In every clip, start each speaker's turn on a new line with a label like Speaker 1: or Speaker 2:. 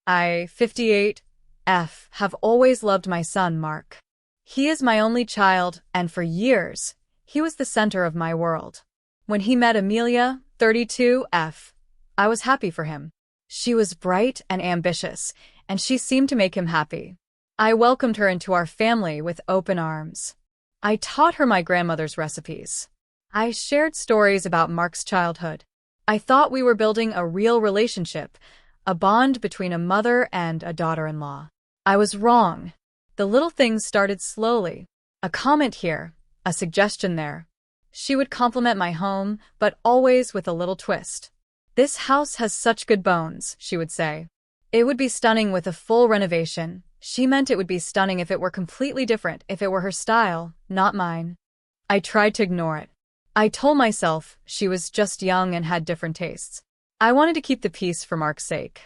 Speaker 1: I, 58F, have always loved my son, Mark. He is my only child, and for years, he was the center of my world. When he met Amelia, 32F, I was happy for him. She was bright and ambitious, and she seemed to make him happy. I welcomed her into our family with open arms. I taught her my grandmother's recipes. I shared stories about Mark's childhood. I thought we were building a real relationship, a bond between a mother and a daughter-in-law. I was wrong. The little things started slowly. A comment here, a suggestion there. She would compliment my home, but always with a little twist. "This house has such good bones," she would say. It would be stunning with a full renovation. She meant it would be stunning if it were completely different, if it were her style, not mine. I tried to ignore it. I told myself she was just young and had different tastes. I wanted to keep the peace for Mark's sake.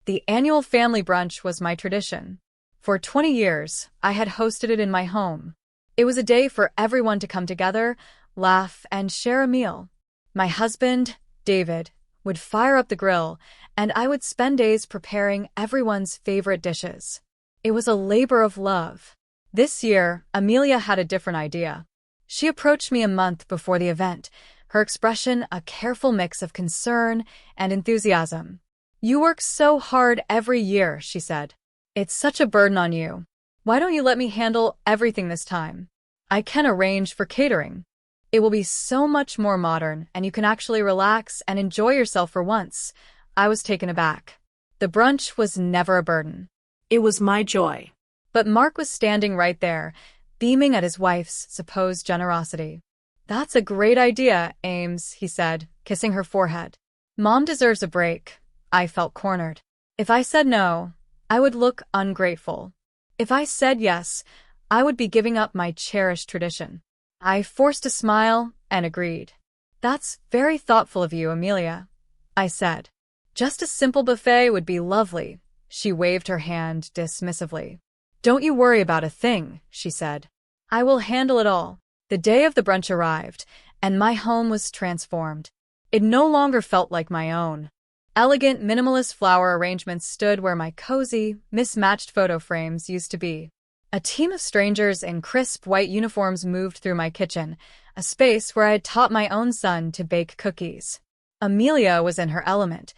Speaker 1: The annual family brunch was my tradition. For 20 years, I had hosted it in my home. It was a day for everyone to come together, laugh, and share a meal. My husband, David, would fire up the grill, and I would spend days preparing everyone's favorite dishes. It was a labor of love. This year, Amelia had a different idea. She approached me a month before the event, her expression a careful mix of concern and enthusiasm. "You work so hard every year," she said. "It's such a burden on you. Why don't you let me handle everything this time? I can arrange for catering. It will be so much more modern, and you can actually relax and enjoy yourself for once." I was taken aback. The brunch was never a burden.
Speaker 2: It was my joy.
Speaker 1: But Mark was standing right there, beaming at his wife's supposed generosity. "That's a great idea, Ames," he said, kissing her forehead. "Mom deserves a break." I felt cornered. If I said no, I would look ungrateful. If I said yes, I would be giving up my cherished tradition. I forced a smile and agreed. "That's very thoughtful of you, Amelia," I said. "Just a simple buffet would be lovely." She waved her hand dismissively. "Don't you worry about a thing," she said. "I will handle it all." The day of the brunch arrived, and my home was transformed. It no longer felt like my own. Elegant, minimalist flower arrangements stood where my cozy, mismatched photo frames used to be. A team of strangers in crisp white uniforms moved through my kitchen, a space where I had taught my own son to bake cookies. Amelia was in her element,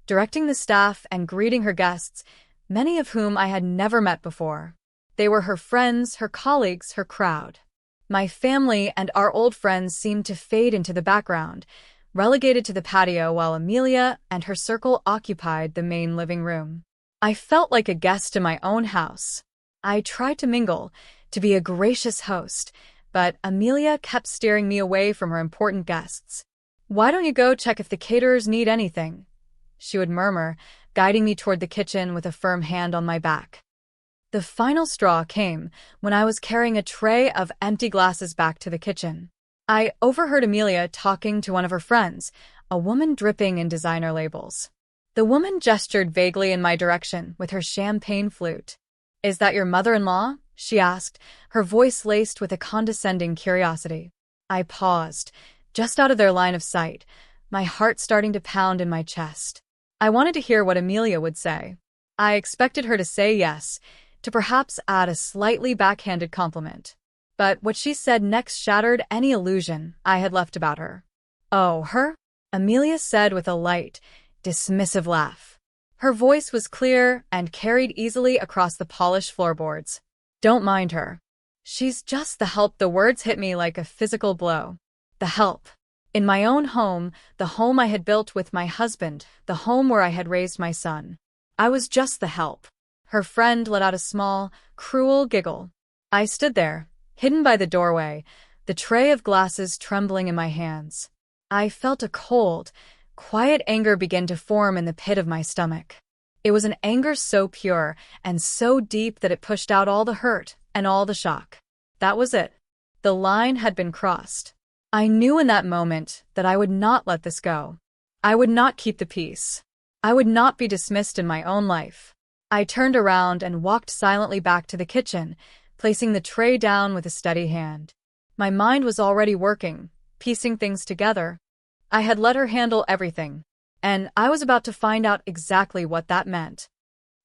Speaker 1: directing the staff and greeting her guests, many of whom I had never met before. They were her friends, her colleagues, her crowd. My family and our old friends seemed to fade into the background, relegated to the patio while Amelia and her circle occupied the main living room. I felt like a guest in my own house. I tried to mingle, to be a gracious host, but Amelia kept steering me away from her important guests. "Why don't you go check if the caterers need anything?" she would murmur, guiding me toward the kitchen with a firm hand on my back. The final straw came when I was carrying a tray of empty glasses back to the kitchen. I overheard Amelia talking to one of her friends, a woman dripping in designer labels. The woman gestured vaguely in my direction with her champagne flute. "Is that your mother-in-law?" she asked, her voice laced with a condescending curiosity. I paused, just out of their line of sight, my heart starting to pound in my chest. I wanted to hear what Amelia would say. I expected her to say yes, to perhaps add a slightly backhanded compliment. But what she said next shattered any illusion I had left about her. "Oh, her?" Amelia said with a light, dismissive laugh. Her voice was clear and carried easily across the polished floorboards. "Don't mind her. She's just the help." The words hit me like a physical blow. The help. In my own home, the home I had built with my husband, the home where I had raised my son. I was just the help. Her friend let out a small, cruel giggle. I stood there, hidden by the doorway, the tray of glasses trembling in my hands. I felt a cold, quiet anger begin to form in the pit of my stomach. It was an anger so pure and so deep that it pushed out all the hurt and all the shock. That was it. The line had been crossed. I knew in that moment that I would not let this go. I would not keep the peace. I would not be dismissed in my own life. I turned around and walked silently back to the kitchen, placing the tray down with a steady hand. My mind was already working, piecing things together. I had let her handle everything, and I was about to find out exactly what that meant.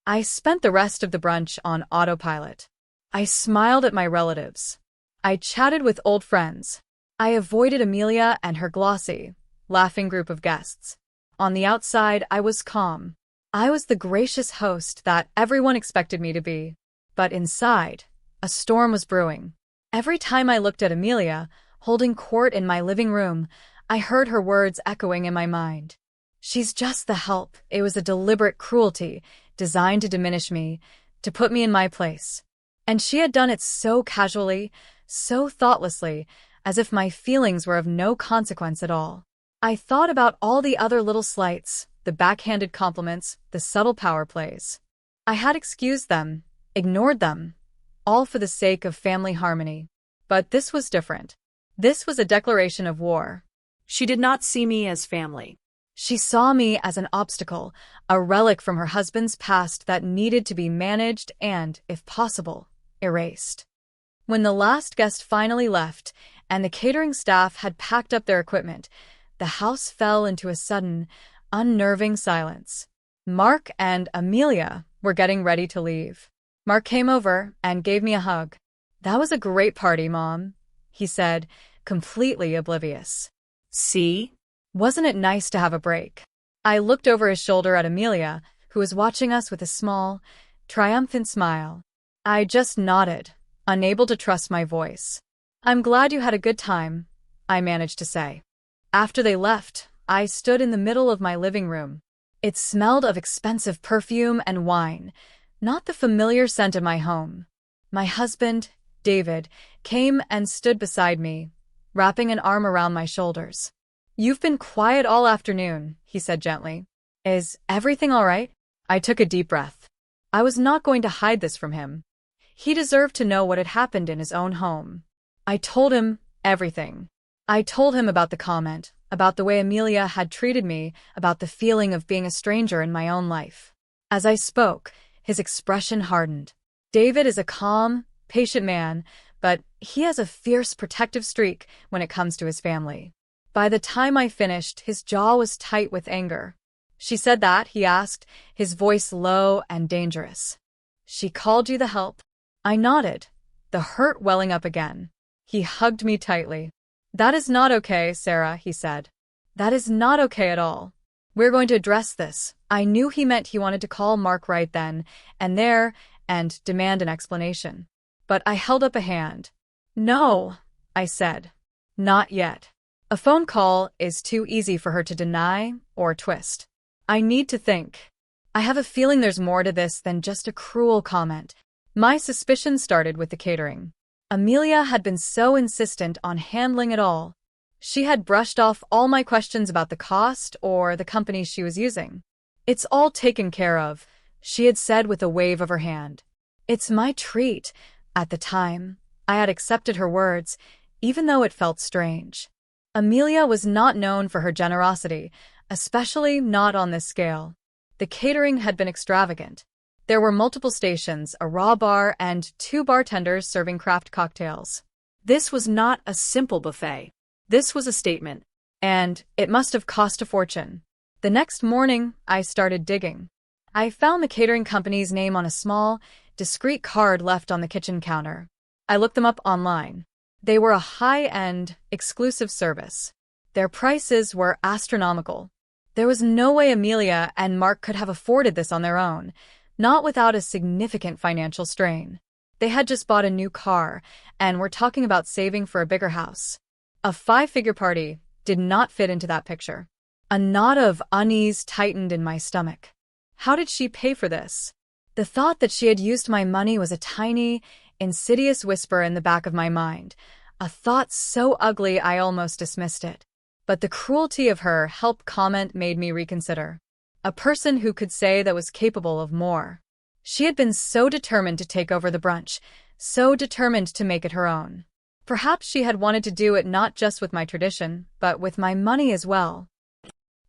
Speaker 1: I spent the rest of the brunch on autopilot. I smiled at my relatives. I chatted with old friends. I avoided Amelia and her glossy, laughing group of guests. On the outside, I was calm. I was the gracious host that everyone expected me to be. But inside, a storm was brewing. Every time I looked at Amelia, holding court in my living room, I heard her words echoing in my mind. She's just the help. It was a deliberate cruelty, designed to diminish me, to put me in my place. And she had done it so casually, so thoughtlessly, as if my feelings were of no consequence at all. I thought about all the other little slights, the backhanded compliments, the subtle power plays. I had excused them, ignored them, all for the sake of family harmony. But this was different. This was a declaration of war.
Speaker 2: She did not see me as family.
Speaker 1: She saw me as an obstacle, a relic from her husband's past that needed to be managed and, if possible, erased. When the last guest finally left, and the catering staff had packed up their equipment, the house fell into a sudden, unnerving silence. Mark and Amelia were getting ready to leave. Mark came over and gave me a hug. "That was a great party, Mom," he said, completely oblivious.
Speaker 2: See?
Speaker 1: Wasn't it nice to have a break? I looked over his shoulder at Amelia, who was watching us with a small, triumphant smile. I just nodded, unable to trust my voice. "I'm glad you had a good time," I managed to say. After they left, I stood in the middle of my living room. It smelled of expensive perfume and wine, not the familiar scent of my home. My husband, David, came and stood beside me, wrapping an arm around my shoulders. "You've been quiet all afternoon," he said gently. "Is everything all right?" I took a deep breath. I was not going to hide this from him. He deserved to know what had happened in his own home. I told him everything. I told him about the comment, about the way Amelia had treated me, about the feeling of being a stranger in my own life. As I spoke, his expression hardened. David is a calm, patient man, but he has a fierce protective streak when it comes to his family. By the time I finished, his jaw was tight with anger. "She said that?" he asked, his voice low and dangerous. "She called you the help?" I nodded, the hurt welling up again. He hugged me tightly. "That is not okay, Sarah," he said. "That is not okay at all. We're going to address this." I knew he meant he wanted to call Mark right then and there and demand an explanation. But I held up a hand. "No," I said. "Not yet. A phone call is too easy for her to deny or twist. I need to think. I have a feeling there's more to this than just a cruel comment." My suspicion started with the catering. Amelia had been so insistent on handling it all. She had brushed off all my questions about the cost or the company she was using. "It's all taken care of," she had said with a wave of her hand. "It's my treat." At the time, I had accepted her words, even though it felt strange. Amelia was not known for her generosity, especially not on this scale. The catering had been extravagant. There were multiple stations, a raw bar, and 2 bartenders serving craft cocktails.
Speaker 2: This was not a simple buffet. This was a statement.
Speaker 1: And it must have cost a fortune. The next morning, I started digging. I found the catering company's name on a small, discreet card left on the kitchen counter. I looked them up online. They were a high-end, exclusive service. Their prices were astronomical. There was no way Amelia and Mark could have afforded this on their own, not without a significant financial strain. They had just bought a new car and were talking about saving for a bigger house. A 5-figure party did not fit into that picture. A knot of unease tightened in my stomach. How did she pay for this? The thought that she had used my money was a tiny, insidious whisper in the back of my mind, a thought so ugly I almost dismissed it. But the cruelty of her help comment made me reconsider. A person who could say that was capable of more. She had been so determined to take over the brunch, so determined to make it her own. Perhaps she had wanted to do it not just with my tradition, but with my money as well.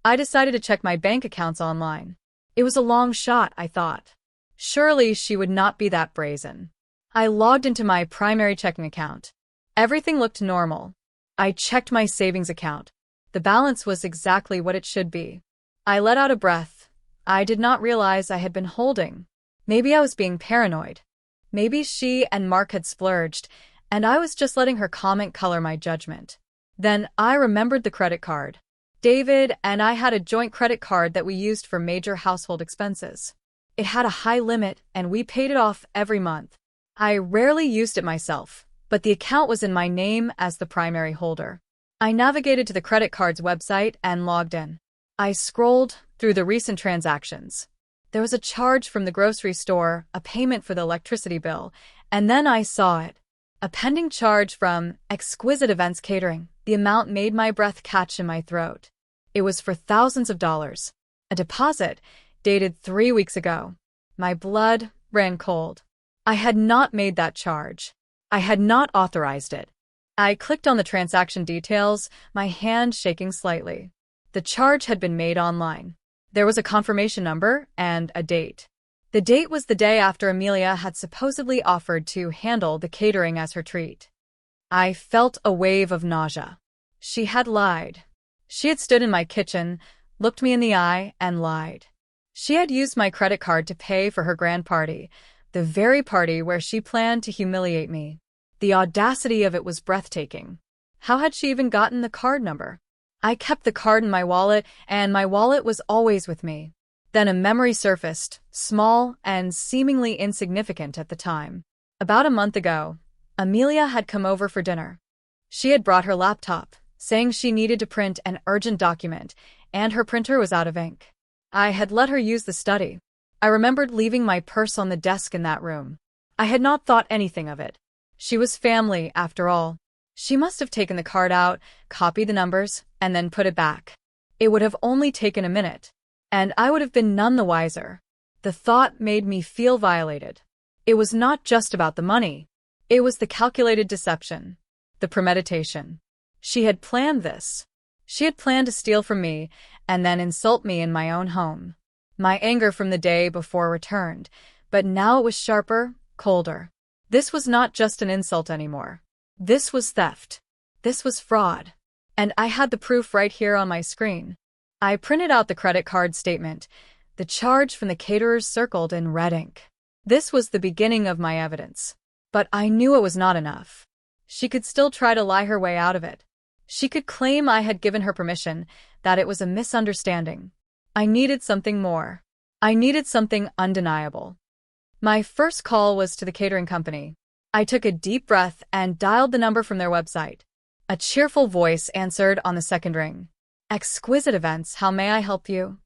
Speaker 1: I decided to check my bank accounts online. It was a long shot, I thought. Surely she would not be that brazen. I logged into my primary checking account. Everything looked normal. I checked my savings account. The balance was exactly what it should be. I let out a breath. I did not realize I had been holding Maybe I was being paranoid. Maybe she and Mark had splurged, and I was just letting her comment color my judgment. Then I remembered the credit card. David and I had a joint credit card that we used for major household expenses. It had a high limit, and we paid it off every month. I rarely used it myself, but the account was in my name as the primary holder. I navigated to the credit card's website and logged in. I scrolled through the recent transactions. There was a charge from the grocery store, a payment for the electricity bill, and then I saw it. A pending charge from Exquisite Events Catering. The amount made my breath catch in my throat. It was for thousands of dollars. A deposit dated 3 weeks ago. My blood ran cold. I had not made that charge. I had not authorized it. I clicked on the transaction details, my hand shaking slightly. The charge had been made online. There was a confirmation number and a date. The date was the day after Amelia had supposedly offered to handle the catering as her treat. I felt a wave of nausea. She had lied. She had stood in my kitchen, looked me in the eye, and lied. She had used my credit card to pay for her grand party, the very party where she planned to humiliate me. The audacity of it was breathtaking. How had she even gotten the card number? I kept the card in my wallet, and my wallet was always with me. Then a memory surfaced, small and seemingly insignificant at the time. About a month ago, Amelia had come over for dinner. She had brought her laptop, saying she needed to print an urgent document, and her printer was out of ink. I had let her use the study. I remembered leaving my purse on the desk in that room. I had not thought anything of it. She was family, after all. She must have taken the card out, copied the numbers, and then put it back. It would have only taken a minute, and I would have been none the wiser. The thought made me feel violated. It was not just about the money. It was the calculated deception, the premeditation. She had planned this. She had planned to steal from me and then insult me in my own home. My anger from the day before returned, but now it was sharper, colder. This was not just an insult anymore. This was theft. This was fraud. And I had the proof right here on my screen. I printed out the credit card statement, the charge from the caterers circled in red ink. This was the beginning of my evidence. But I knew it was not enough. She could still try to lie her way out of it. She could claim I had given her permission, that it was a misunderstanding. I needed something more. I needed something undeniable. My first call was to the catering company. I took a deep breath and dialed the number from their website. A cheerful voice answered on the second ring. Exquisite Events, how may I help you?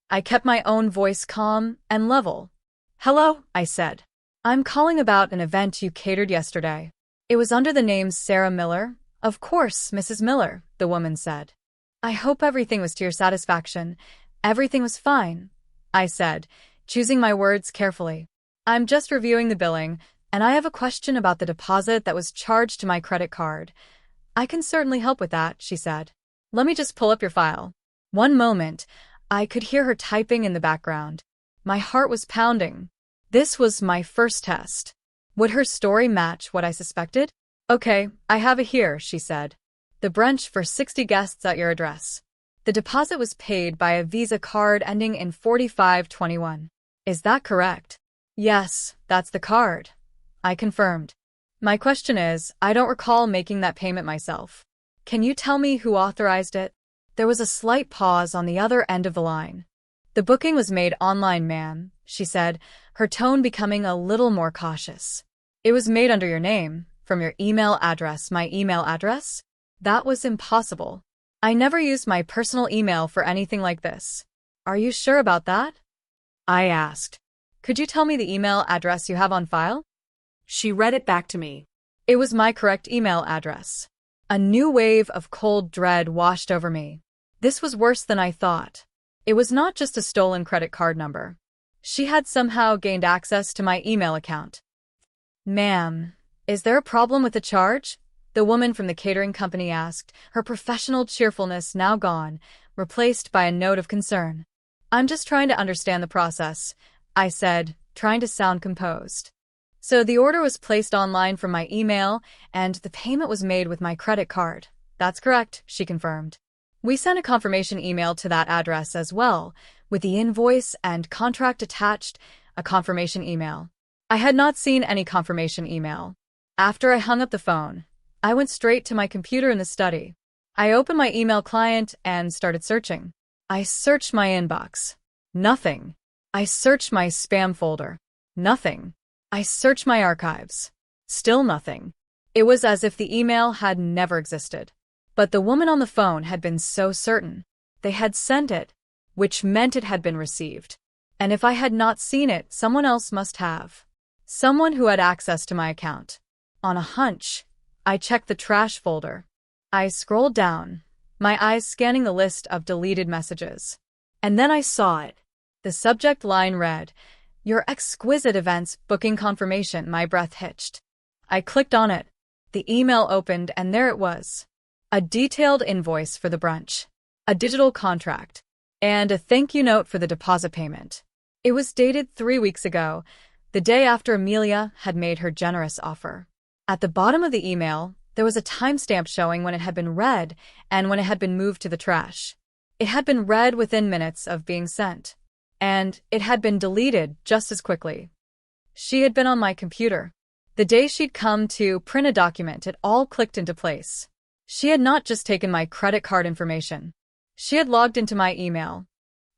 Speaker 1: I kept my own voice calm and level. Hello, I said. I'm calling about an event you catered yesterday. It was under the name Sarah Miller. Of course, Mrs. Miller, the woman said. I hope everything was to your satisfaction. Everything was fine, I said, choosing my words carefully. I'm just reviewing the billing, and I have a question about the deposit that was charged to my credit card. I can certainly help with that, she said. Let me just pull up your file. One moment, I could hear her typing in the background. My heart was pounding. This was my first test. Would her story match what I suspected? Okay, I have it here, she said. The brunch for 60 guests at your address. The deposit was paid by a Visa card ending in 4521. Is that correct? Yes, that's the card. I confirmed. My question is, I don't recall making that payment myself. Can you tell me who authorized it? There was a slight pause on the other end of the line. The booking was made online, ma'am, she said, her tone becoming a little more cautious. It was made under your name, from your email address. My email address? That was impossible. I never used my personal email for anything like this. Are you sure about that? I asked. Could you tell me the email address you have on file?
Speaker 2: She read it back to me.
Speaker 1: It was my correct email address. A new wave of cold dread washed over me. This was worse than I thought. It was not just a stolen credit card number. She had somehow gained access to my email account. Ma'am, is there a problem with the charge? The woman from the catering company asked, her professional cheerfulness now gone, replaced by a note of concern. I'm just trying to understand the process, I said, trying to sound composed. So the order was placed online from my email, and the payment was made with my credit card. That's correct, she confirmed. We sent a confirmation email to that address as well, with the invoice and contract attached, a confirmation email. I had not seen any confirmation email. After I hung up the phone, I went straight to my computer in the study. I opened my email client and started searching. I searched my inbox. Nothing. I searched my spam folder. Nothing. I searched my archives. Still nothing. It was as if the email had never existed. But the woman on the phone had been so certain. They had sent it, which meant it had been received. And if I had not seen it, someone else must have. Someone who had access to my account. On a hunch, I checked the trash folder. I scrolled down, my eyes scanning the list of deleted messages. And then I saw it. The subject line read, "Your exquisite events booking confirmation." My breath hitched. I clicked on it. The email opened and there it was. A detailed invoice for the brunch, a digital contract, and a thank you note for the deposit payment. It was dated 3 weeks ago, the day after Amelia had made her generous offer. At the bottom of the email, there was a timestamp showing when it had been read and when it had been moved to the trash. It had been read within minutes of being sent, and it had been deleted just as quickly. She had been on my computer. The day she'd come to print a document, it all clicked into place. She had not just taken my credit card information. She had logged into my email.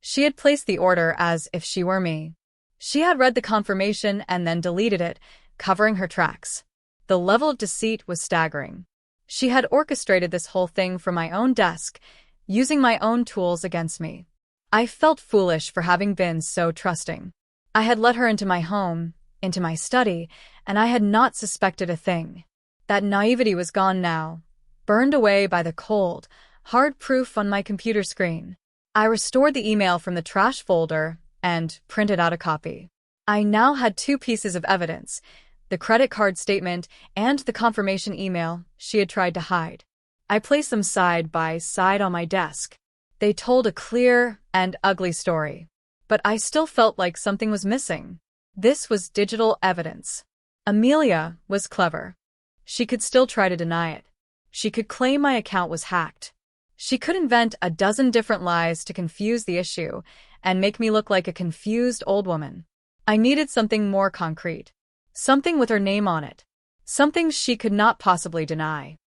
Speaker 1: She had placed the order as if she were me. She had read the confirmation and then deleted it, covering her tracks. The level of deceit was staggering. She had orchestrated this whole thing from my own desk, using my own tools against me. I felt foolish for having been so trusting. I had let her into my home, into my study, and I had not suspected a thing. That naivety was gone now, burned away by the cold, hard proof on my computer screen. I restored the email from the trash folder and printed out a copy. I now had 2 pieces of evidence, the credit card statement and the confirmation email she had tried to hide. I placed them side by side on my desk. They told a clear and ugly story. But I still felt like something was missing. This was digital evidence. Amelia was clever. She could still try to deny it. She could claim my account was hacked. She could invent a dozen different lies to confuse the issue and make me look like a confused old woman. I needed something more concrete. Something with her name on it. Something she could not possibly deny.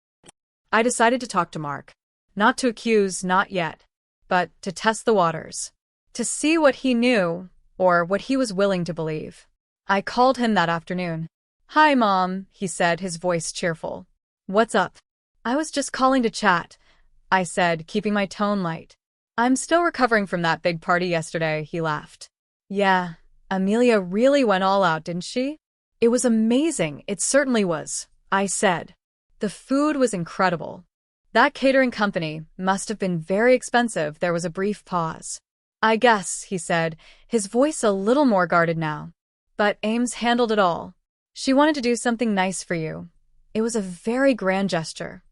Speaker 1: I decided to talk to Mark. Not to accuse, not yet, but to test the waters. To see what he knew, or what he was willing to believe. I called him that afternoon. "Hi, Mom," he said, his voice cheerful. "What's up?" "I was just calling to chat," I said, keeping my tone light. "I'm still recovering from that big party yesterday," he laughed. "Yeah, Amelia really went all out, didn't she?" "It was amazing, it certainly was," I said. "The food was incredible." "That catering company must have been very expensive." There was a brief pause. "I guess," he said, his voice a little more guarded now. "But Ames handled it all. She wanted to do something nice for you. It was a very grand gesture,"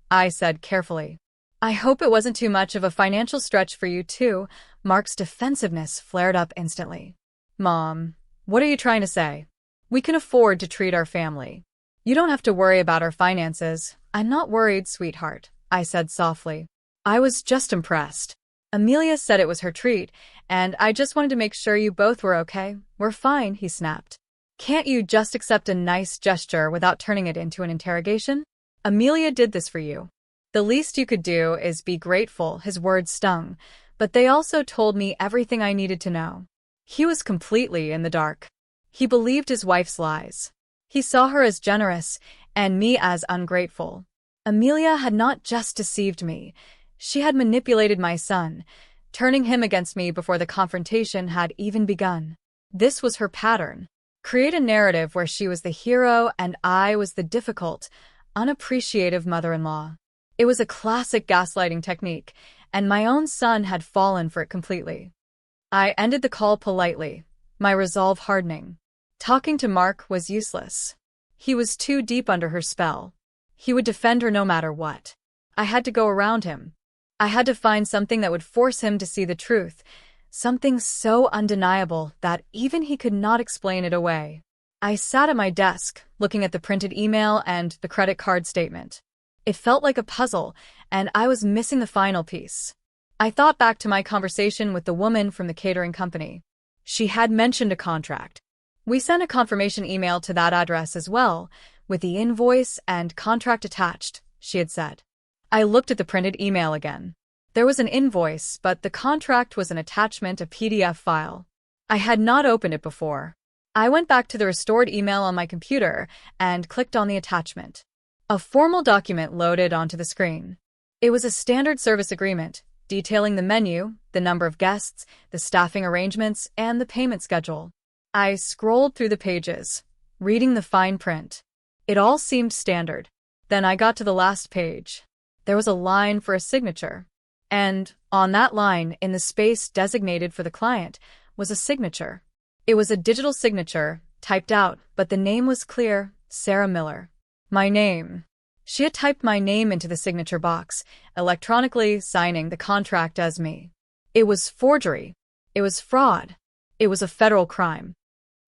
Speaker 1: I said carefully. "I hope it wasn't too much of a financial stretch for you, too." Mark's defensiveness flared up instantly. "Mom, what are you trying to say? We can afford to treat our family. You don't have to worry about our finances." "I'm not worried, sweetheart," I said softly. "I was just impressed. Amelia said it was her treat, and I just wanted to make sure you both were okay." "We're fine," he snapped. "Can't you just accept a nice gesture without turning it into an interrogation? Amelia did this for you. The least you could do is be grateful." His words stung, but they also told me everything I needed to know. He was completely in the dark. He believed his wife's lies. He saw her as generous and me as ungrateful. Amelia had not just deceived me. She had manipulated my son, turning him against me before the confrontation had even begun. This was her pattern. Create a narrative where she was the hero and I was the difficult, unappreciative mother-in-law. It was a classic gaslighting technique, and my own son had fallen for it completely. I ended the call politely, my resolve hardening. Talking to Mark was useless. He was too deep under her spell. He would defend her no matter what. I had to go around him. I had to find something that would force him to see the truth, something so undeniable that even he could not explain it away. I sat at my desk, looking at the printed email and the credit card statement. It felt like a puzzle, and I was missing the final piece. I thought back to my conversation with the woman from the catering company. She had mentioned a contract. We sent a confirmation email to that address as well, with the invoice and contract attached, she had said. I looked at the printed email again. There was an invoice, but the contract was an attachment, a PDF file. I had not opened it before. I went back to the restored email on my computer and clicked on the attachment. A formal document loaded onto the screen. It was a standard service agreement, detailing the menu, the number of guests, the staffing arrangements, and the payment schedule. I scrolled through the pages, reading the fine print. It all seemed standard. Then I got to the last page. There was a line for a signature. And on that line, in the space designated for the client, was a signature. It was a digital signature, typed out, but the name was clear, Sarah Miller. My name. She had typed my name into the signature box, electronically signing the contract as me. It was forgery. It was fraud. It was a federal crime.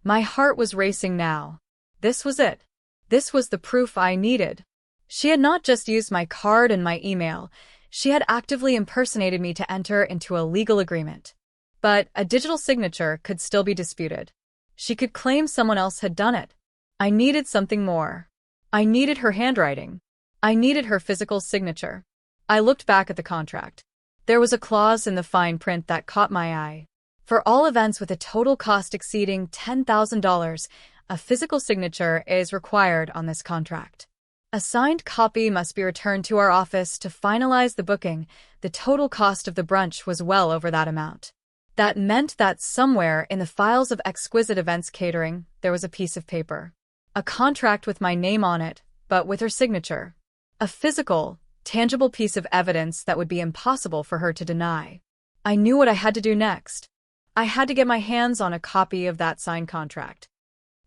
Speaker 1: My heart was racing now. This was it. This was the proof I needed. She had not just used my card and my email. She had actively impersonated me to enter into a legal agreement. But a digital signature could still be disputed. She could claim someone else had done it. I needed something more. I needed her handwriting. I needed her physical signature. I looked back at the contract. There was a clause in the fine print that caught my eye. For all events with a total cost exceeding $10,000, a physical signature is required on this contract. A signed copy must be returned to our office to finalize the booking. The total cost of the brunch was well over that amount. That meant that somewhere in the files of Exquisite Events Catering, there was a piece of paper. A contract with my name on it, but with her signature. A physical, tangible piece of evidence that would be impossible for her to deny. I knew what I had to do next. I had to get my hands on a copy of that signed contract.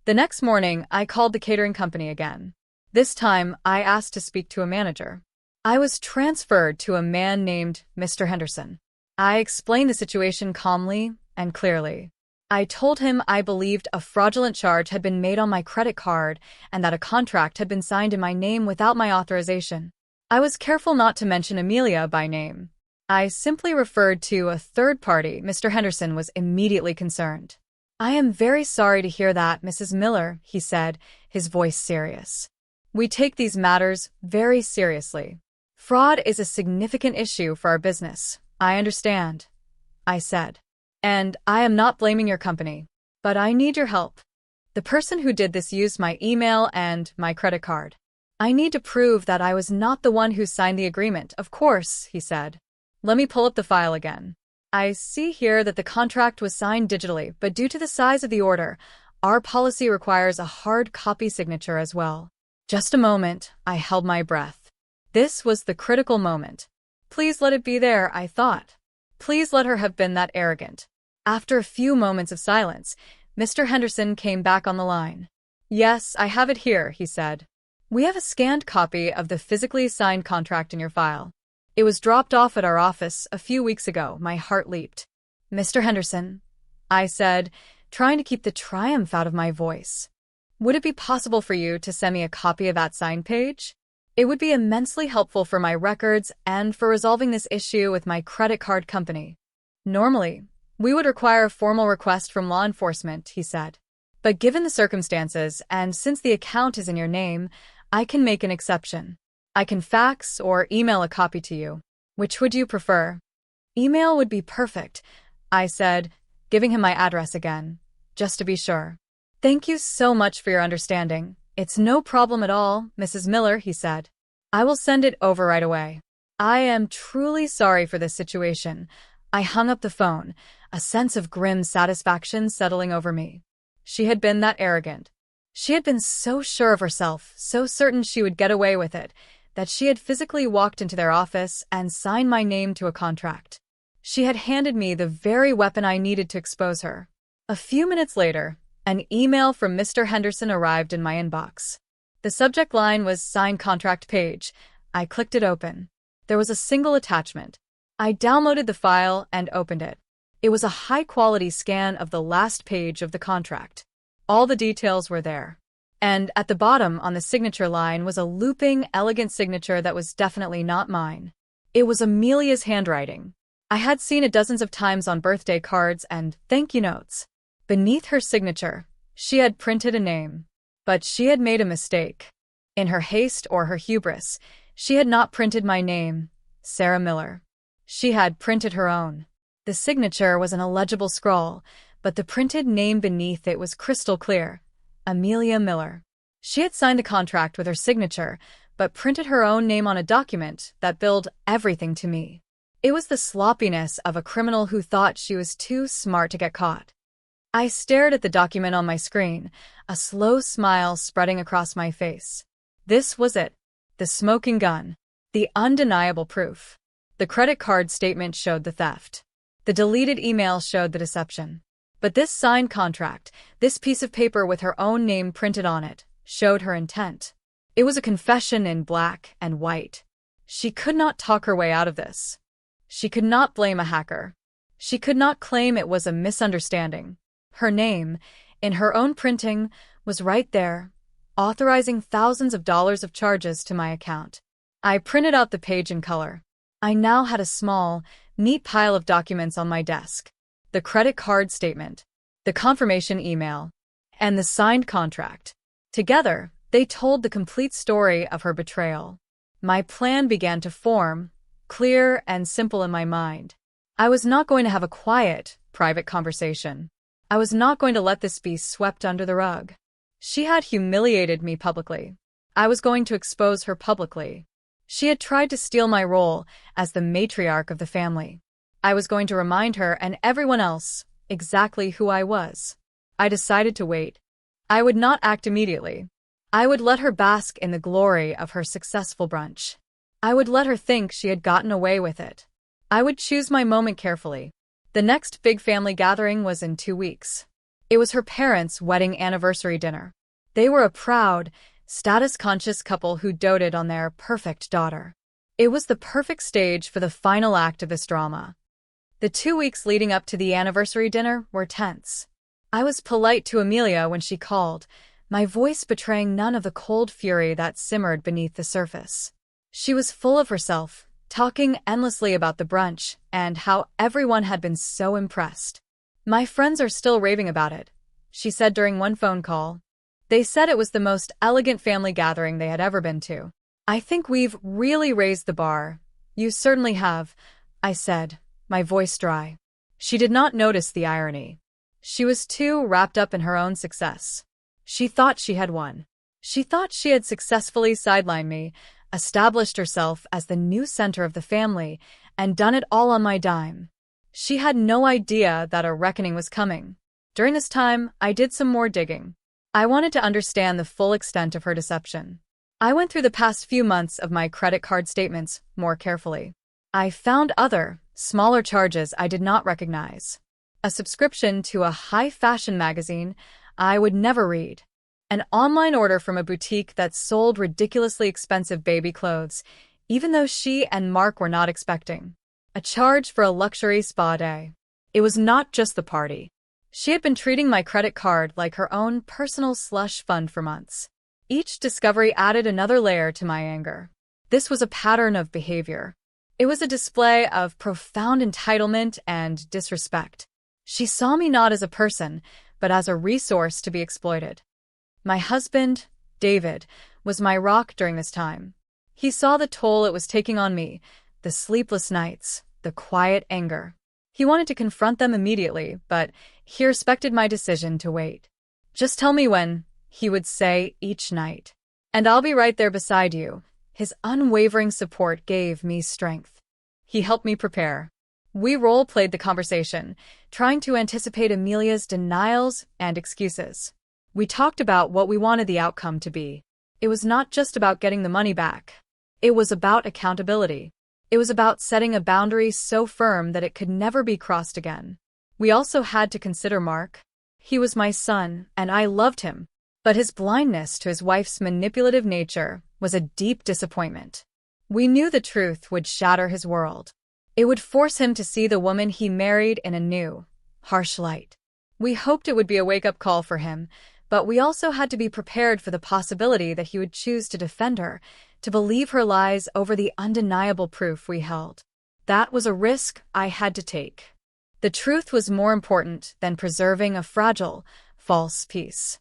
Speaker 1: The next morning, I called the catering company again. This time, I asked to speak to a manager. I was transferred to a man named Mr. Henderson. I explained the situation calmly and clearly. I told him I believed a fraudulent charge had been made on my credit card and that a contract had been signed in my name without my authorization. I was careful not to mention Amelia by name. I simply referred to a third party. Mr. Henderson was immediately concerned. I am very sorry to hear that, Mrs. Miller, he said, his voice serious. We take these matters very seriously. Fraud is a significant issue for our business. I understand, I said. And I am not blaming your company, but I need your help. The person who did this used my email and my credit card. I need to prove that I was not the one who signed the agreement. Of course, he said. Let me pull up the file again. I see here that the contract was signed digitally, but due to the size of the order, our policy requires a hard copy signature as well. Just a moment, I held my breath. This was the critical moment. Please let it be there, I thought. Please let her have been that arrogant. After a few moments of silence, Mr. Henderson came back on the line. Yes, I have it here, he said. We have a scanned copy of the physically signed contract in your file. It was dropped off at our office a few weeks ago. My heart leaped. Mr. Henderson, I said, trying to keep the triumph out of my voice. Would it be possible for you to send me a copy of that signed page? It would be immensely helpful for my records and for resolving this issue with my credit card company. Normally, we would require a formal request from law enforcement, he said. But given the circumstances, and since the account is in your name, I can make an exception. I can fax or email a copy to you. Which would you prefer? Email would be perfect, I said, giving him my address again, just to be sure. Thank you so much for your understanding. It's no problem at all, Mrs. Miller, he said. I will send it over right away. I am truly sorry for this situation. I hung up the phone, a sense of grim satisfaction settling over me. She had been that arrogant. She had been so sure of herself, so certain she would get away with it, that she had physically walked into their office and signed my name to a contract. She had handed me the very weapon I needed to expose her. A few minutes later, an email from Mr. Henderson arrived in my inbox. The subject line was Signed Contract Page. I clicked it open. There was a single attachment. I downloaded the file and opened it. It was a high-quality scan of the last page of the contract. All the details were there. And at the bottom on the signature line was a looping, elegant signature that was definitely not mine. It was Amelia's handwriting. I had seen it dozens of times on birthday cards and thank you notes. Beneath her signature, She had printed a name. But she had made a mistake. In her haste or her hubris, she had not printed my name, Sarah Miller. She had printed her own. The signature was an illegible scrawl, but the printed name beneath it was crystal clear, Amelia Miller. She had signed the contract with her signature, but printed her own name on a document that billed everything to me. It was the sloppiness of a criminal who thought she was too smart to get caught. I stared at the document on my screen, a slow smile spreading across my face. This was it. The smoking gun. The undeniable proof. The credit card statement showed the theft. The deleted email showed the deception. But this signed contract, this piece of paper with her own name printed on it, showed her intent. It was a confession in black and white. She could not talk her way out of this. She could not blame a hacker. She could not claim it was a misunderstanding. Her name, in her own printing, was right there, authorizing thousands of dollars of charges to my account. I printed out the page in color. I now had a small, neat pile of documents on my desk. The credit card statement, the confirmation email, and the signed contract. Together, they told the complete story of her betrayal. My plan began to form, clear and simple in my mind. I was not going to have a quiet, private conversation. I was not going to let this be swept under the rug. She had humiliated me publicly. I was going to expose her publicly. She had tried to steal my role as the matriarch of the family. I was going to remind her and everyone else exactly who I was. I decided to wait. I would not act immediately. I would let her bask in the glory of her successful brunch. I would let her think she had gotten away with it. I would choose my moment carefully. The next big family gathering was in 2 weeks. It was her parents' wedding anniversary dinner. They were a proud, status-conscious couple who doted on their perfect daughter. It was the perfect stage for the final act of this drama. The 2 weeks leading up to the anniversary dinner were tense. I was polite to Amelia when she called, my voice betraying none of the cold fury that simmered beneath the surface. She was full of herself, talking endlessly about the brunch and how everyone had been so impressed. My friends are still raving about it, she said during one phone call. They said it was the most elegant family gathering they had ever been to. I think we've really raised the bar. You certainly have, I said, my voice dry. She did not notice the irony. She was too wrapped up in her own success. She thought she had won. She thought she had successfully sidelined me, established herself as the new center of the family, and done it all on my dime. She had no idea that a reckoning was coming. During this time, I did some more digging. I wanted to understand the full extent of her deception. I went through the past few months of my credit card statements more carefully. I found other, smaller charges I did not recognize. A subscription to a high-fashion magazine I would never read. An online order from a boutique that sold ridiculously expensive baby clothes, even though she and Mark were not expecting. A charge for a luxury spa day. It was not just the party. She had been treating my credit card like her own personal slush fund for months. Each discovery added another layer to my anger. This was a pattern of behavior. It was a display of profound entitlement and disrespect. She saw me not as a person, but as a resource to be exploited. My husband, David, was my rock during this time. He saw the toll it was taking on me, the sleepless nights, the quiet anger. He wanted to confront them immediately, but he respected my decision to wait. Just tell me when, he would say each night. And I'll be right there beside you. His unwavering support gave me strength. He helped me prepare. We role-played the conversation, trying to anticipate Amelia's denials and excuses. We talked about what we wanted the outcome to be. It was not just about getting the money back. It was about accountability. It was about setting a boundary so firm that it could never be crossed again. We also had to consider Mark. He was my son, and I loved him. But his blindness to his wife's manipulative nature was a deep disappointment. We knew the truth would shatter his world. It would force him to see the woman he married in a new, harsh light. We hoped it would be a wake-up call for him, but we also had to be prepared for the possibility that he would choose to defend her, to believe her lies over the undeniable proof we held. That was a risk I had to take. The truth was more important than preserving a fragile, false peace.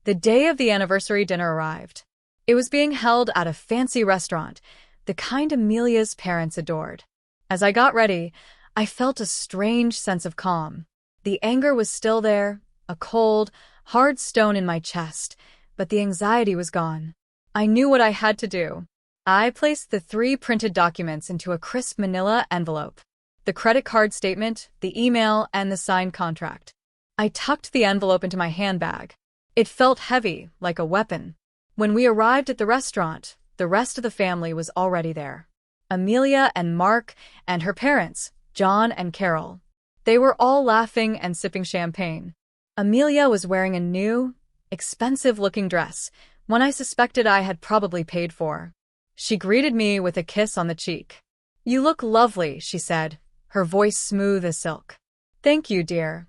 Speaker 1: The day of the anniversary dinner arrived. It was being held at a fancy restaurant, the kind Amelia's parents adored. As I got ready, I felt a strange sense of calm. The anger was still there, a cold, hard stone in my chest, but the anxiety was gone. I knew what I had to do. I placed the 3 printed documents into a crisp manila envelope: the credit card statement, the email, and the signed contract. I tucked the envelope into my handbag. It felt heavy, like a weapon. When we arrived at the restaurant, the rest of the family was already there. Amelia and Mark and her parents, John and Carol. They were all laughing and sipping champagne. Amelia was wearing a new, expensive-looking dress, one I suspected I had probably paid for. She greeted me with a kiss on the cheek. "You look lovely," she said, her voice smooth as silk. "Thank you, dear,"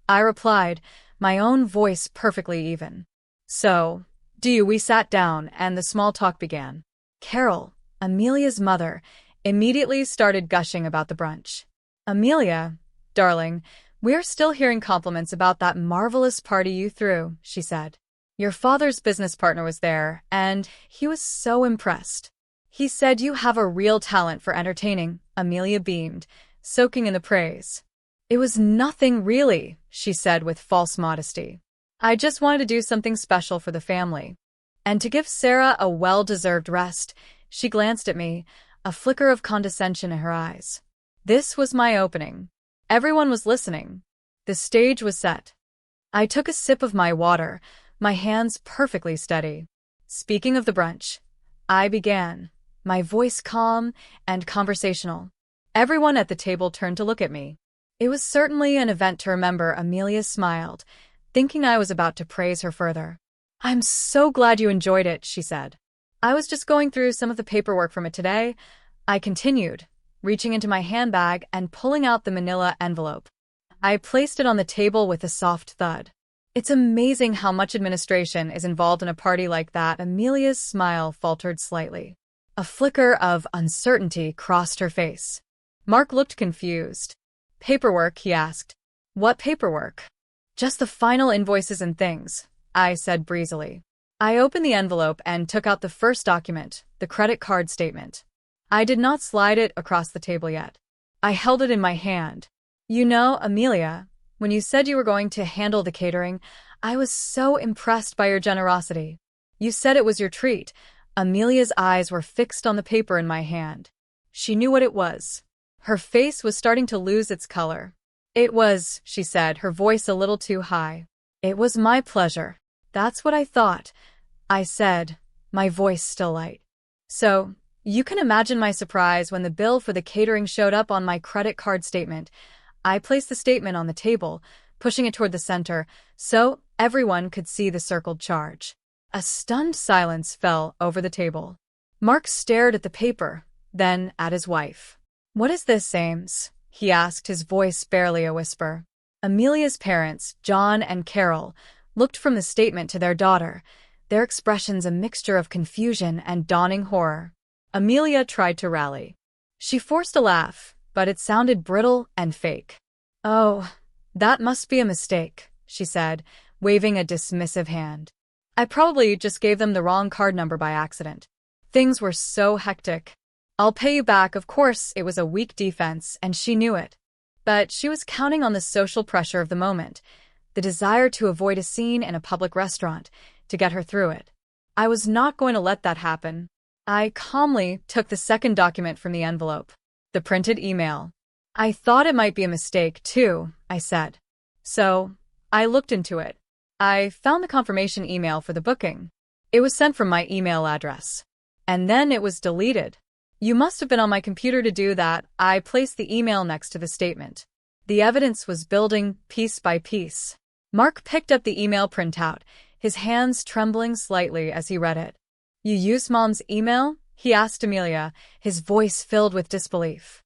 Speaker 1: I replied, my own voice perfectly even. "So, we sat down, and the small talk began. Carol, Amelia's mother, immediately started gushing about the brunch. "Amelia, darling, we're still hearing compliments about that marvelous party you threw," she said. "Your father's business partner was there, and he was so impressed. He said you have a real talent for entertaining." Amelia beamed, soaking in the praise. "It was nothing really," she said with false modesty. "I just wanted to do something special for the family. And to give Sarah a well-deserved rest." She glanced at me, a flicker of condescension in her eyes. This was my opening. Everyone was listening. The stage was set. I took a sip of my water, my hands perfectly steady. "Speaking of the brunch," I began, my voice calm and conversational. Everyone at the table turned to look at me. It was certainly an event to remember. Amelia smiled, thinking I was about to praise her further. "I'm so glad you enjoyed it," she said. "I was just going through some of the paperwork from it today," I continued, reaching into my handbag and pulling out the manila envelope. I placed it on the table with a soft thud. "It's amazing how much administration is involved in a party like that." Amelia's smile faltered slightly. A flicker of uncertainty crossed her face. Mark looked confused. "Paperwork?" he asked. "What paperwork?" "Just the final invoices and things," I said breezily. I opened the envelope and took out the first document, the credit card statement. I did not slide it across the table yet. I held it in my hand. "You know, Amelia, when you said you were going to handle the catering, I was so impressed by your generosity. You said it was your treat." Amelia's eyes were fixed on the paper in my hand. She knew what it was. Her face was starting to lose its color. "It was," she said, her voice a little too high. "It was my pleasure." "That's what I thought," I said, my voice still light. So, you can imagine my surprise when the bill for the catering showed up on my credit card statement. I placed the statement on the table, pushing it toward the center, so everyone could see the circled charge. A stunned silence fell over the table. Mark stared at the paper, then at his wife. "What is this, Ames?" he asked, his voice barely a whisper. Amelia's parents, John and Carol, looked from the statement to their daughter, their expressions a mixture of confusion and dawning horror. Amelia tried to rally. She forced a laugh, but it sounded brittle and fake. "Oh, that must be a mistake," she said, waving a dismissive hand. "I probably just gave them the wrong card number by accident. Things were so hectic. I'll pay you back." Of course, it was a weak defense, and she knew it. But she was counting on the social pressure of the moment, the desire to avoid a scene in a public restaurant, to get her through it. I was not going to let that happen. I calmly took the second document from the envelope, the printed email. "I thought it might be a mistake, too," I said. "So, I looked into it. I found the confirmation email for the booking. It was sent from my email address. And then it was deleted. You must have been on my computer to do that." I placed the email next to the statement. The evidence was building piece by piece. Mark picked up the email printout, his hands trembling slightly as he read it. "You used Mom's email?" he asked Amelia, his voice filled with disbelief.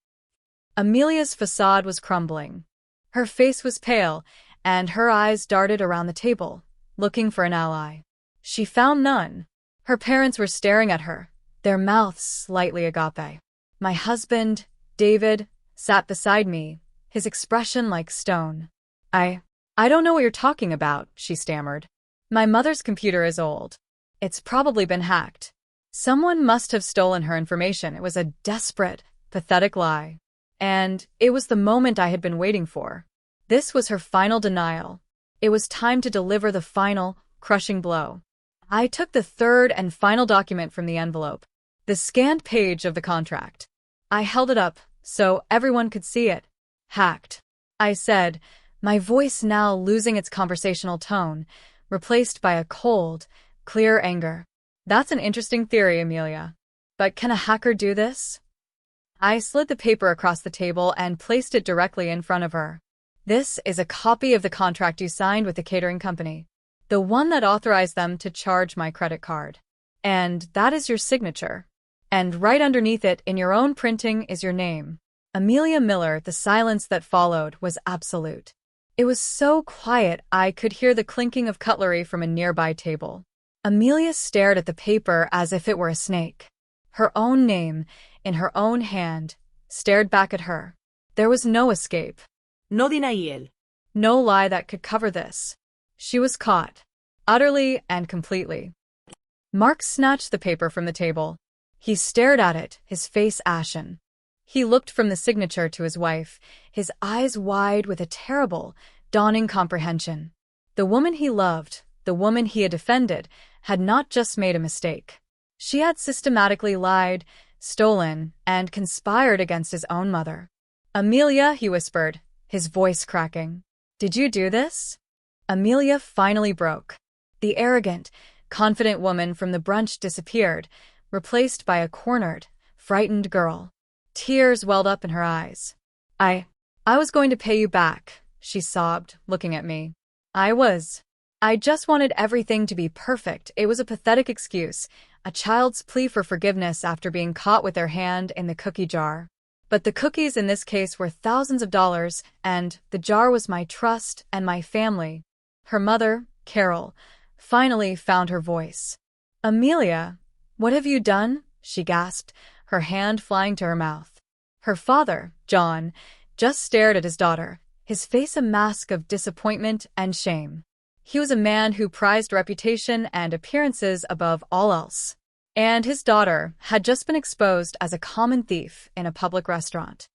Speaker 1: Amelia's facade was crumbling. Her face was pale, and her eyes darted around the table, looking for an ally. She found none. Her parents were staring at her, their mouths slightly agape. My husband, David, sat beside me, his expression like stone. I I don't know what you're talking about, she stammered. My mother's computer is old. It's probably been hacked. Someone must have stolen her information. It was a desperate, pathetic lie. And it was the moment I had been waiting for. This was her final denial. It was time to deliver the final, crushing blow. I took the third and final document from the envelope, the scanned page of the contract. I held it up so everyone could see it. Hacked, I said, my voice now losing its conversational tone, replaced by a cold, clear anger. That's an interesting theory, Amelia. But can a hacker do this? I slid the paper across the table and placed it directly in front of her. This is a copy of the contract you signed with the catering company, the one that authorized them to charge my credit card. And that is your signature. And right underneath it, in your own printing, is your name. Amelia Miller. The silence that followed was absolute. It was so quiet I could hear the clinking of cutlery from a nearby table. Amelia stared at the paper as if it were a snake. Her own name, in her own hand, stared back at her. There was no escape.
Speaker 2: No denial.
Speaker 1: No lie that could cover this. She was caught. Utterly and completely. Mark snatched the paper from the table. He stared at it, his face ashen. He looked from the signature to his wife, his eyes wide with a terrible, dawning comprehension. The woman he loved, the woman he had defended, had not just made a mistake. She had systematically lied, stolen, and conspired against his own mother. Amelia, he whispered, his voice cracking. Did you do this? Amelia finally broke. The arrogant, confident woman from the brunch disappeared, replaced by a cornered, frightened girl. Tears welled up in her eyes. I was going to pay you back, she sobbed, looking at me. I just wanted everything to be perfect. It was a pathetic excuse, a child's plea for forgiveness after being caught with their hand in the cookie jar. But the cookies in this case were thousands of dollars, and the jar was my trust and my family. Her mother, Carol, finally found her voice. Amelia, what have you done? She gasped, her hand flying to her mouth. Her father, John, just stared at his daughter, his face a mask of disappointment and shame. He was a man who prized reputation and appearances above all else. And his daughter had just been exposed as a common thief in a public restaurant.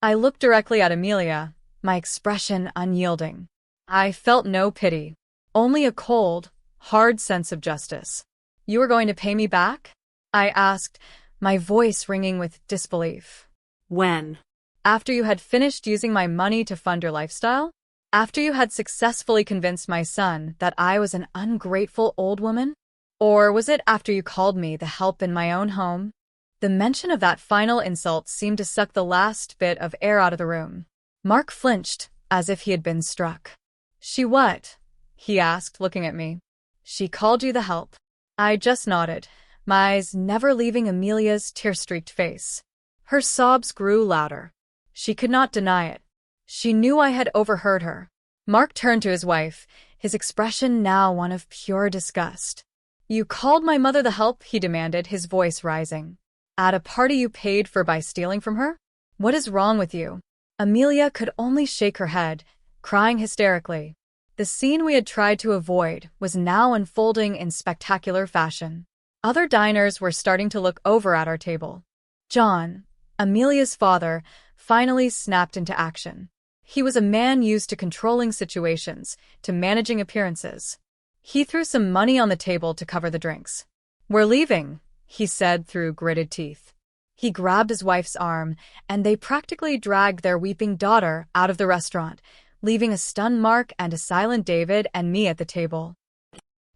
Speaker 1: I looked directly at Amelia, my expression unyielding. I felt no pity, only a cold, hard sense of justice. You were going to pay me back? I asked, my voice ringing with disbelief.
Speaker 2: When?
Speaker 1: After you had finished using my money to fund your lifestyle? After you had successfully convinced my son that I was an ungrateful old woman? Or was it after you called me the help in my own home? The mention of that final insult seemed to suck the last bit of air out of the room. Mark flinched, as if he had been struck. She what? He asked, looking at me. She called you the help. I just nodded, my eyes never leaving Amelia's tear-streaked face. Her sobs grew louder. She could not deny it. She knew I had overheard her. Mark turned to his wife, his expression now one of pure disgust. You called my mother the help, he demanded, his voice rising. At a party you paid for by stealing from her? What is wrong with you? Amelia could only shake her head, crying hysterically. The scene we had tried to avoid was now unfolding in spectacular fashion. Other diners were starting to look over at our table. John, Amelia's father, finally snapped into action. He was a man used to controlling situations, to managing appearances. He threw some money on the table to cover the drinks. We're leaving, he said through gritted teeth. He grabbed his wife's arm, and they practically dragged their weeping daughter out of the restaurant, leaving a stunned Mark and a silent David and me at the table.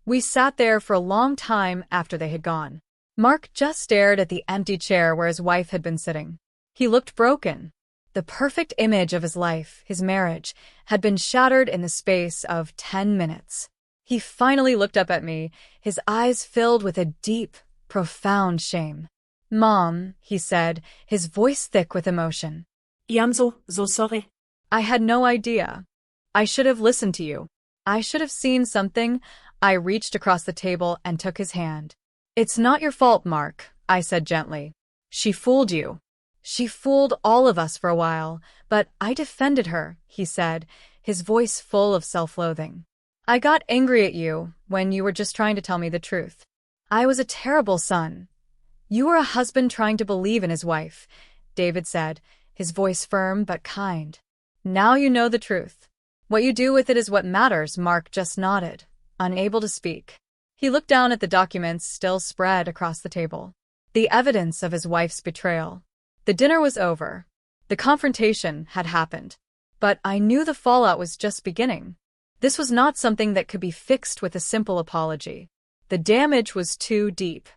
Speaker 1: We sat there for a long time after they had gone. Mark just stared at the empty chair where his wife had been sitting. He looked broken. The perfect image of his life, his marriage, had been shattered in the space of 10 minutes. He finally looked up at me, his eyes filled with a deep, profound shame. Mom, he said, his voice thick with emotion.
Speaker 2: I'm so sorry.
Speaker 1: I had no idea. I should have listened to you. I should have seen something. I reached across the table and took his hand. It's not your fault, Mark, I said gently. She fooled you. She fooled all of us for a while, but I defended her, he said, his voice full of self-loathing. I got angry at you when you were just trying to tell me the truth. I was a terrible son. You were a husband trying to believe in his wife, David said, his voice firm but kind. Now you know the truth. What you do with it is what matters, Mark just nodded, unable to speak. He looked down at the documents still spread across the table. The evidence of his wife's betrayal. The dinner was over. The confrontation had happened. But I knew the fallout was just beginning. This was not something that could be fixed with a simple apology. The damage was too deep.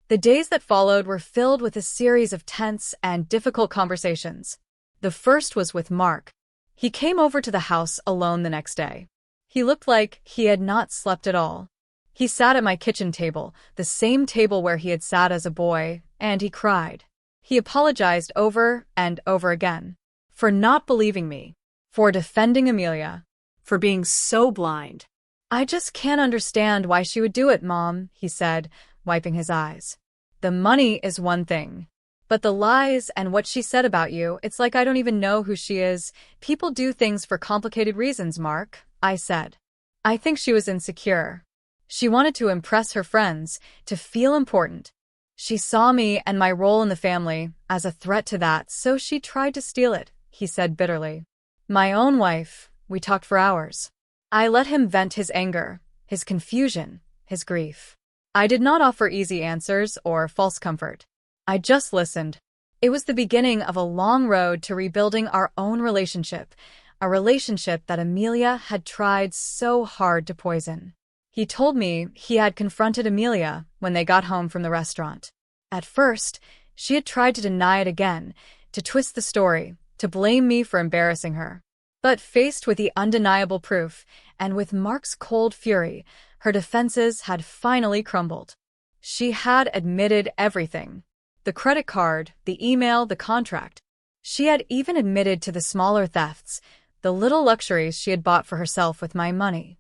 Speaker 1: The days that followed were filled with a series of tense and difficult conversations. The first was with Mark. He came over to the house alone the next day. He looked like he had not slept at all. He sat at my kitchen table, the same table where he had sat as a boy, and he cried. He apologized over and over again. For not believing me. For defending Amelia.
Speaker 2: For being so blind.
Speaker 1: I just can't understand why she would do it, Mom, he said, wiping his eyes. The money is one thing. But the lies and what she said about you, it's like I don't even know who she is. People do things for complicated reasons, Mark, I said. I think she was insecure. She wanted to impress her friends, to feel important. She saw me and my role in the family as a threat to that, so she tried to steal it, he said bitterly. My own wife, we talked for hours. I let him vent his anger, his confusion, his grief. I did not offer easy answers or false comfort. I just listened. It was the beginning of a long road to rebuilding our own relationship, a relationship that Amelia had tried so hard to poison. He told me he had confronted Amelia when they got home from the restaurant. At first, she had tried to deny it again, to twist the story, to blame me for embarrassing her. But faced with the undeniable proof, and with Mark's cold fury, her defenses had finally crumbled. She had admitted everything. The credit card, the email, the contract. She had even admitted to the smaller thefts, the little luxuries she had bought for herself with my money.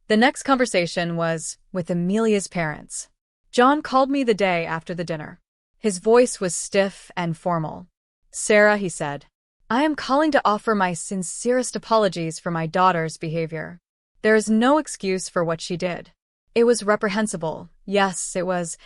Speaker 1: The next conversation was with Amelia's parents. John called me the day after the dinner. His voice was stiff and formal. Sarah, he said, I am calling to offer my sincerest apologies for my daughter's behavior. There is no excuse for what she did. It was reprehensible. Yes, it was,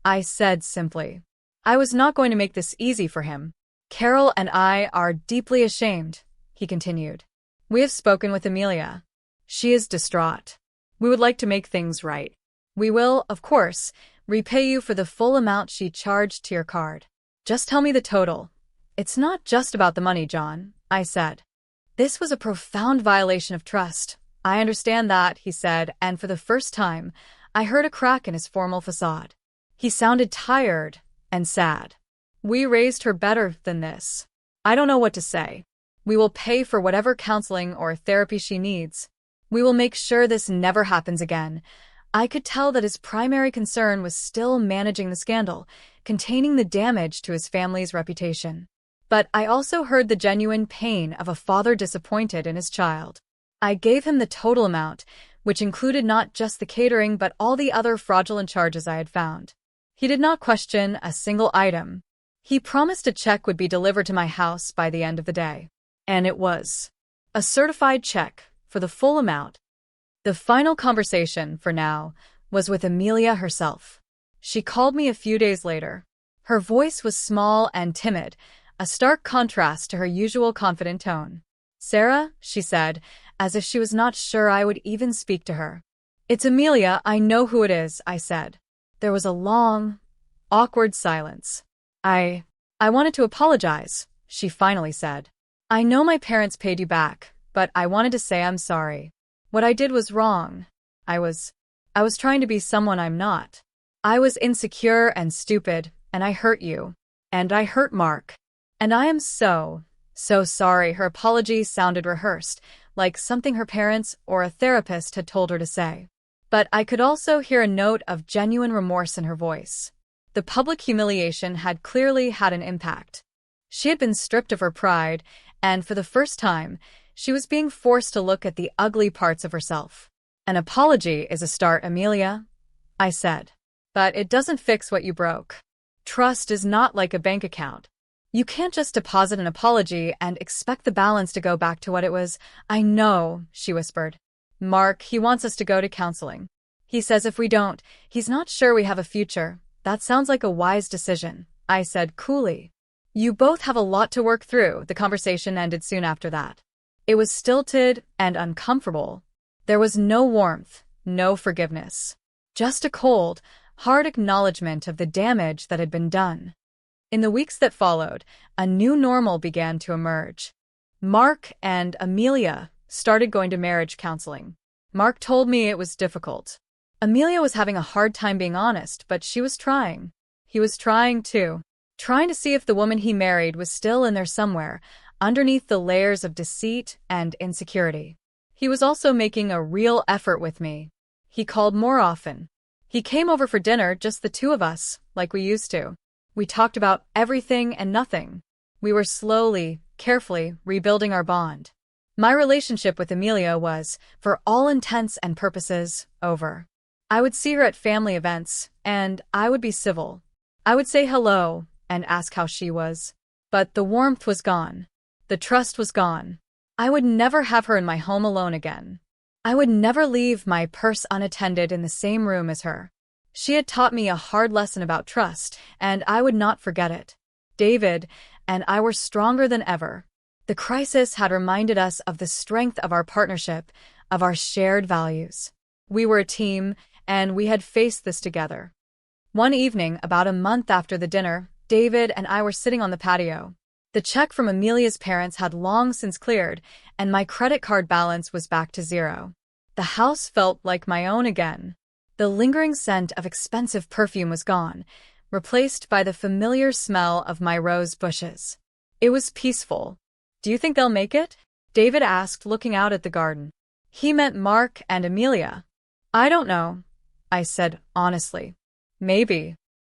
Speaker 1: I said simply. I was not going to make this easy for him. Carol and I are deeply ashamed, he continued. We have spoken with Amelia. She is distraught. We would like to make things right. We will, of course, repay you for the full amount she charged to your card. Just tell me the total. It's not just about the money, John, I said. This was a profound violation of trust. I understand that, he said, and for the first time, I heard a crack in his formal facade. He sounded tired and sad. We raised her better than this. I don't know what to say. We will pay for whatever counseling or therapy she needs. We will make sure this never happens again. I could tell that his primary concern was still managing the scandal, containing the damage to his family's reputation. But I also heard the genuine pain of a father disappointed in his child. I gave him the total amount, which included not just the catering but all the other fraudulent charges I had found. He did not question a single item. He promised a check would be delivered to my house by the end of the day. And it was. A certified check for the full amount. The final conversation, for now, was with Amelia herself. She called me a few days later. Her voice was small and timid, a stark contrast to her usual confident tone. Sarah, she said, as if she was not sure I would even speak to her. It's Amelia, I know who it is, I said. There was a long, awkward silence. I wanted to apologize, she finally said. I know my parents paid you back, but I wanted to say I'm sorry. What I did was wrong. I was trying to be someone I'm not. I was insecure and stupid, and I hurt you. And I hurt Mark. And I am so sorry. Her apology sounded rehearsed, like something her parents or a therapist had told her to say. But I could also hear a note of genuine remorse in her voice. The public humiliation had clearly had an impact. She had been stripped of her pride, and for the first time, she was being forced to look at the ugly parts of herself. An apology is a start, Amelia, I said. But it doesn't fix what you broke. Trust is not like a bank account. You can't just deposit an apology and expect the balance to go back to what it was. I know, she whispered. Mark, he wants us to go to counseling. He says if we don't, he's not sure we have a future. That sounds like a wise decision, I said coolly. You both have a lot to work through. The conversation ended soon after that. It was stilted and uncomfortable. There was no warmth, no forgiveness. Just a cold, hard acknowledgement of the damage that had been done. In the weeks that followed, a new normal began to emerge. Mark and Amelia started going to marriage counseling. Mark told me it was difficult. Amelia was having a hard time being honest, but she was trying. He was trying too. Trying to see if the woman he married was still in there somewhere, underneath the layers of deceit and insecurity. He was also making a real effort with me. He called more often. He came over for dinner, just the two of us, like we used to. We talked about everything and nothing. We were slowly, carefully rebuilding our bond. My relationship with Amelia was, for all intents and purposes, over. I would see her at family events, and I would be civil. I would say hello and ask how she was. But the warmth was gone. The trust was gone. I would never have her in my home alone again. I would never leave my purse unattended in the same room as her. She had taught me a hard lesson about trust, and I would not forget it. David and I were stronger than ever. The crisis had reminded us of the strength of our partnership, of our shared values. We were a team, and we had faced this together. One evening, about a month after the dinner, David and I were sitting on the patio. The check from Amelia's parents had long since cleared, and my credit card balance was back to zero. The house felt like my own again. The lingering scent of expensive perfume was gone, replaced by the familiar smell of my rose bushes. It was peaceful. Do you think they'll make it? David asked, looking out at the garden. He meant Mark and Amelia. I don't know, I said honestly. Maybe.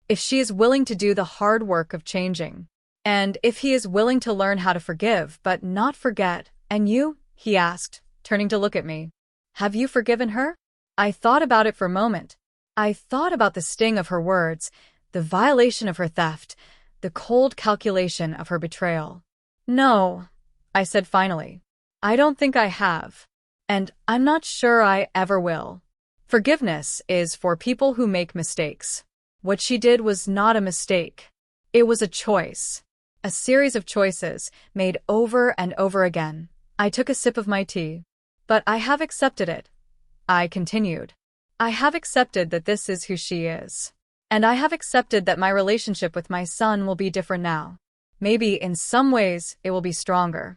Speaker 1: If she is willing to do the hard work of changing. And if he is willing to learn how to forgive but not forget. And you? He asked, turning to look at me. Have you forgiven her? I thought about it for a moment. I thought about the sting of her words, the violation of her theft, the cold calculation of her betrayal. No, I said finally. I don't think I have. And I'm not sure I ever will. Forgiveness is for people who make mistakes. What she did was not a mistake. It was a choice. A series of choices, made over and over again. I took a sip of my tea. But I have accepted it. I continued. I have accepted that this is who she is. And I have accepted that my relationship with my son will be different now. Maybe in some ways it will be stronger.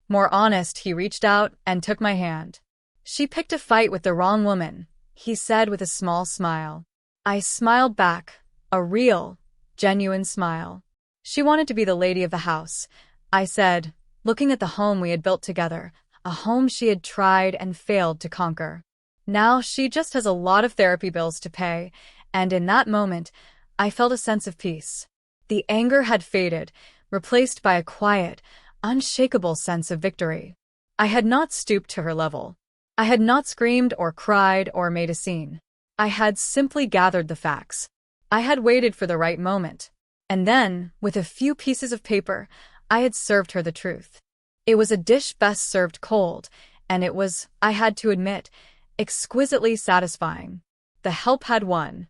Speaker 1: More honest. He reached out and took my hand. She picked a fight with the wrong woman, he said with a small smile. I smiled back, a real, genuine smile. She wanted to be the lady of the house, I said, looking at the home we had built together, a home she had tried and failed to conquer. Now she just has a lot of therapy bills to pay, and in that moment, I felt a sense of peace. The anger had faded, replaced by a quiet, unshakable sense of victory. I had not stooped to her level. I had not screamed or cried or made a scene. I had simply gathered the facts. I had waited for the right moment. And then, with a few pieces of paper, I had served her the truth. It was a dish best served cold, and it was, I had to admit, exquisitely satisfying. The help had won.